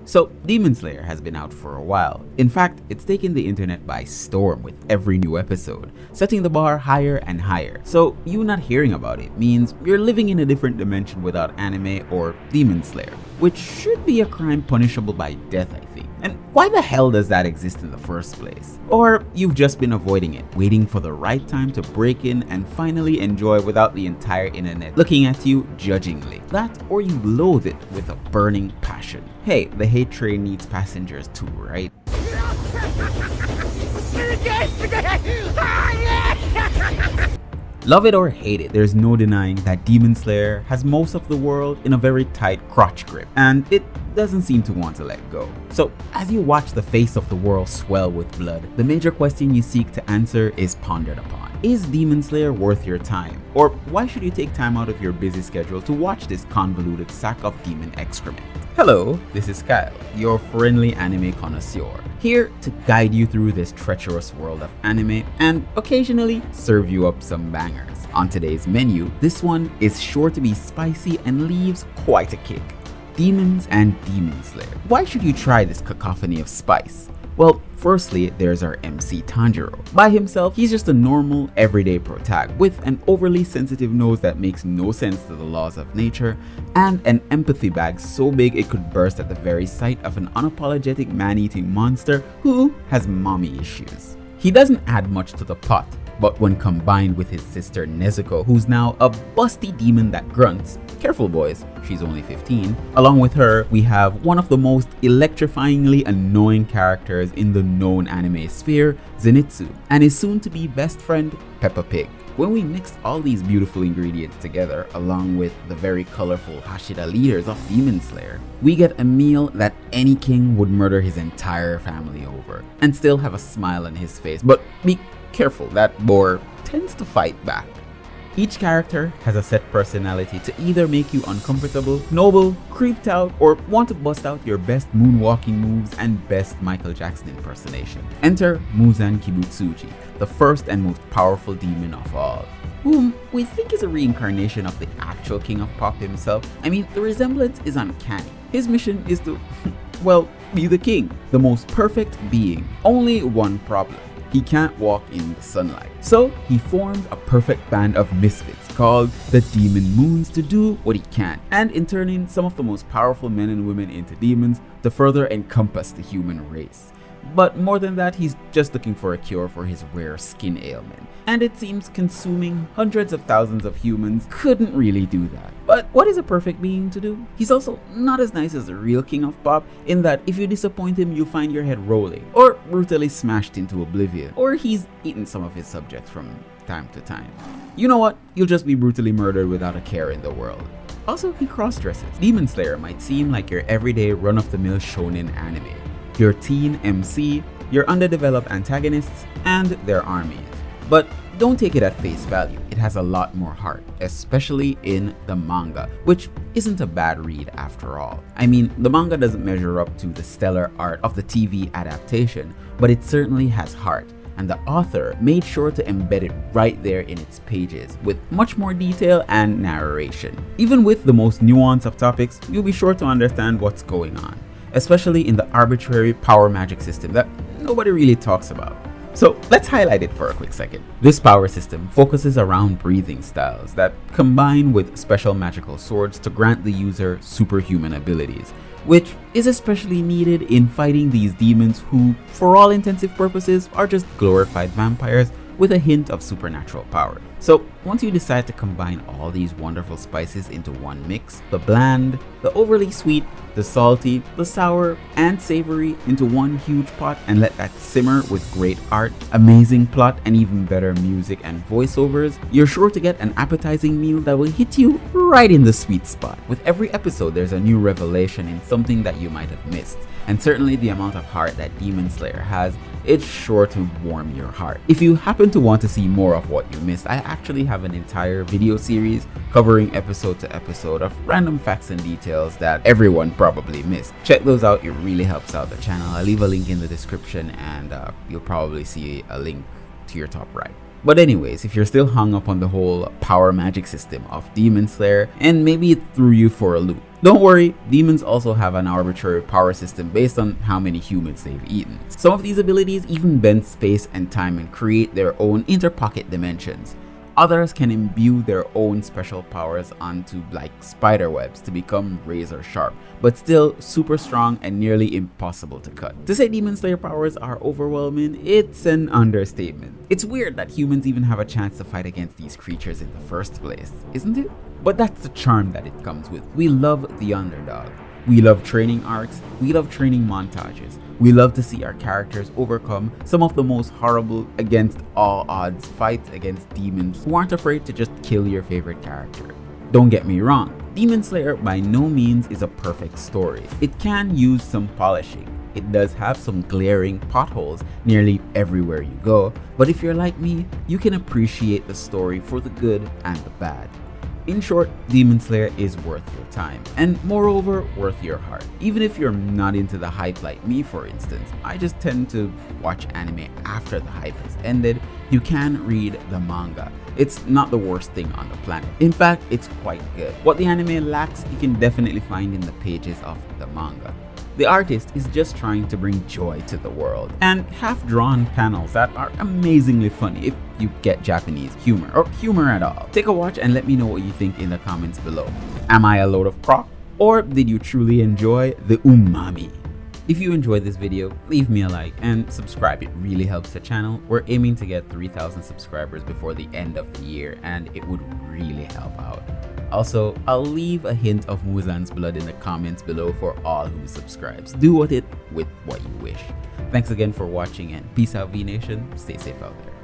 So, Demon Slayer has been out for a while. In fact, it's taken the internet by storm with every new episode, setting the bar higher and higher. So, you not hearing about it means you're living in a different dimension without anime or Demon Slayer, which should be a crime punishable by death, I think. And why the hell does that exist in the first place? Or you've just been avoiding it, waiting for the right time to break in and finally enjoy without the entire internet looking at you judgingly. That, or you loathe it with a burning passion. Hey, the hate train needs passengers too, right? Love it or hate it, there's no denying that Demon Slayer has most of the world in a very tight crotch grip, and it doesn't seem to want to let go. So, as you watch the face of the world swell with blood, the major question you seek to answer is pondered upon. Is Demon Slayer worth your time? Or why should you take time out of your busy schedule to watch this convoluted sack of demon excrement? Hello, this is Kyle, your friendly anime connoisseur, here to guide you through this treacherous world of anime and occasionally serve you up some bangers. On today's menu, this one is sure to be spicy and leaves quite a kick. Demons and Demon Slayer. Why should you try this cacophony of spice? Well, firstly, there's our MC Tanjiro. By himself, he's just a normal, everyday protag with an overly sensitive nose that makes no sense to the laws of nature, and an empathy bag so big it could burst at the very sight of an unapologetic man-eating monster who has mommy issues. He doesn't add much to the pot, but when combined with his sister Nezuko, who's now a busty demon that grunts, careful boys, she's only 15, along with her, we have one of the most electrifyingly annoying characters in the known anime sphere, Zenitsu, and his soon-to-be best friend, Peppa Pig. When we mix all these beautiful ingredients together, along with the very colorful Hashira leaders of Demon Slayer, we get a meal that any king would murder his entire family over, and still have a smile on his face, but be careful, that boar tends to fight back. Each character has a set personality to either make you uncomfortable, noble, creeped out, or want to bust out your best moonwalking moves and best Michael Jackson impersonation. Enter Muzan Kibutsuji, the first and most powerful demon of all, whom we think is a reincarnation of the actual king of pop himself. I mean, the resemblance is uncanny. His mission is to, well, be the king, the most perfect being. Only one problem. He can't walk in the sunlight. So he formed a perfect band of misfits called the Demon Moons to do what he can, and in turning some of the most powerful men and women into demons to further encompass the human race. But more than that, he's just looking for a cure for his rare skin ailment, and it seems consuming hundreds of thousands of humans couldn't really do that. But what is a perfect being to do? He's also not as nice as the real king of pop, in that if you disappoint him, you find your head rolling, or brutally smashed into oblivion, or he's eaten some of his subjects from time to time. You know what? You'll just be brutally murdered without a care in the world. Also, he cross-dresses. Demon Slayer might seem like your everyday run-of-the-mill shonen anime, your teen MC, your underdeveloped antagonists, and their armies. But don't take it at face value, it has a lot more heart, especially in the manga, which isn't a bad read after all. I mean, the manga doesn't measure up to the stellar art of the TV adaptation, but it certainly has heart, and the author made sure to embed it right there in its pages, with much more detail and narration. Even with the most nuanced of topics, you'll be sure to understand what's going on, especially in the arbitrary power magic system that nobody really talks about. So let's highlight it for a quick second. This power system focuses around breathing styles that combine with special magical swords to grant the user superhuman abilities, which is especially needed in fighting these demons who, for all intensive purposes, are just glorified vampires with a hint of supernatural power. So once you decide to combine all these wonderful spices into one mix, the bland, the overly sweet, the salty, the sour, and savory into one huge pot, and let that simmer with great art, amazing plot, and even better music and voiceovers, you're sure to get an appetizing meal that will hit you right in the sweet spot. With every episode, there's a new revelation in something that you might have missed, and certainly the amount of heart that Demon Slayer has, it's sure to warm your heart. If you happen to want to see more of what you missed, I actually have an entire video series covering episode to episode of random facts and details that everyone probably missed. Check those out, it really helps out the channel. I'll leave a link in the description, and you'll probably see a link to your top right. But anyways, if you're still hung up on the whole power magic system of Demon Slayer and maybe it threw you for a loop, don't worry, demons also have an arbitrary power system based on how many humans they've eaten. Some of these abilities even bend space and time and create their own inter-pocket dimensions. Others can imbue their own special powers onto like spider webs to become razor sharp, but still super strong and nearly impossible to cut. To say Demon Slayer powers are overwhelming, it's an understatement. It's weird that humans even have a chance to fight against these creatures in the first place, isn't it? But that's the charm that it comes with. We love the underdog. We love training arcs, we love training montages. We love to see our characters overcome some of the most horrible against all odds fights against demons who aren't afraid to just kill your favorite character. Don't get me wrong, Demon Slayer by no means is a perfect story. It can use some polishing. It does have some glaring potholes nearly everywhere you go, but if you're like me, you can appreciate the story for the good and the bad. In short, Demon Slayer is worth your time, and moreover, worth your heart. Even if you're not into the hype like me, for instance, I just tend to watch anime after the hype has ended, you can read the manga. It's not the worst thing on the planet. In fact, it's quite good. What the anime lacks, you can definitely find in the pages of the manga. The artist is just trying to bring joy to the world, and half-drawn panels that are amazingly funny if you get Japanese humor, or humor at all. Take a watch and let me know what you think in the comments below. Am I a load of crop, or did you truly enjoy the umami? If you enjoyed this video, leave me a like and subscribe, it really helps the channel. We're aiming to get 3,000 subscribers before the end of the year, and it would really help out. Also, I'll leave a hint of Muzan's blood in the comments below for all who subscribes. Do with it what you wish. Thanks again for watching, and peace out V Nation, stay safe out there.